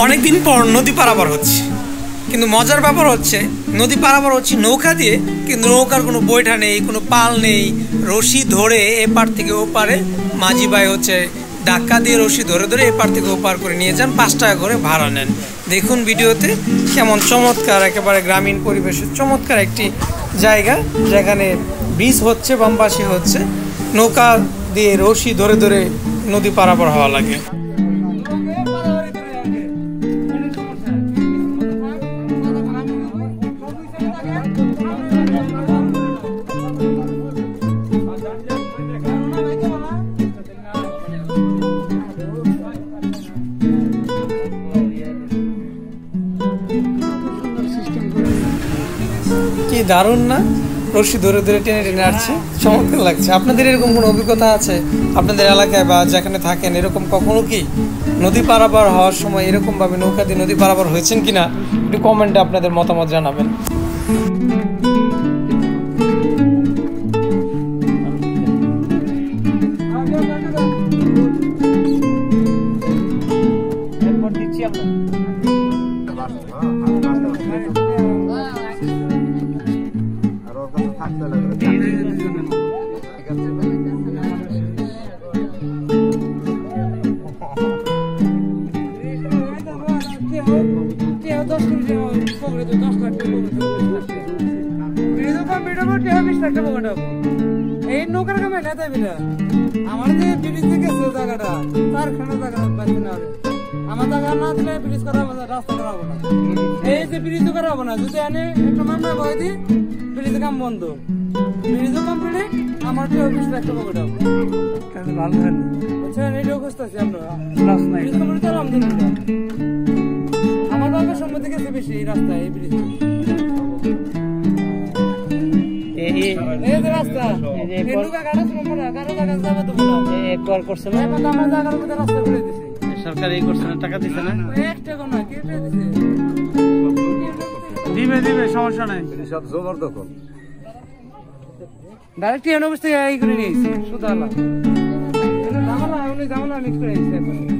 অনেকদিন পর নদী পারাপার হচ্ছে, কিন্তু মজার ব্যাপার হচ্ছে নদী পারাপার হচ্ছে নৌকা দিয়ে, কিন্তু নৌকার কোনো বৈঠা নেই, কোনো পাল নেই। রশি ধরে এপার থেকে ওপারে মাঝি ভাই হচ্ছে ধাক্কা দিয়ে রশি ধরে ধরে এপার থেকে ওপার করে নিয়ে যান, 5 টাকা করে ভাড়া নেন। দেখুন ভিডিওতে কেমন চমৎকার, একেবারে গ্রামীণ পরিবেশের চমৎকার একটি জায়গা, যেখানে ব্রিজ হচ্ছে, বামপাশে হচ্ছে নৌকা দিয়ে রশি ধরে ধরে নদী পারাপার হওয়া লাগে। কি দারুণ না, রশি ধরে ধরে টেনে টেনে আসছে, চমৎকার লাগছে। আপনাদের এরকম কোনো অভিজ্ঞতা আছে আপনাদের এলাকায় বা যেখানে থাকেন? এরকম কখনো কি নদী পারাপার হওয়ার সময় এরকমভাবে নৌকা দিয়ে নদী পারাপার হয়েছেন কিনা একটু কমেন্টে আপনাদের মতামত জানাবেন। এই নৌকার কামে না তাই বিনা আমার যে ব্রিজে গেছে জায়গাটা কারখানা জায়গা পাচ্ছি না, আমার জায়গা না দিলে ব্রিজ করা রাস্তা করা হবে না, এই যে ব্রিজ করা হবে না। যদি আমি একটু মামলা বয় দিই ব্রিজের কাম বন্ধ, ব্রিজও কমপ্লিট, আমার 20 লাখ টাকা পকেট হবে। ভালো হয় বুঝছেন, এইটাও খুঁজতেছি আপনারা ব্রিজ কমপ্লিট তো আলহামদুলিল্লাহ। আমার বাবার সম্মতি গেছে বেশি এই রাস্তায়, এই ব্রিজ সরকার করছে না, টাকা দিচ্ছে না, দিবে দিবে, সমস্যা নাই। ডাইরেক্ট এই অবস্থায় এই করে নিয়েছি, সুতালা ঝামেলা মিক্স করে নিয়েছি।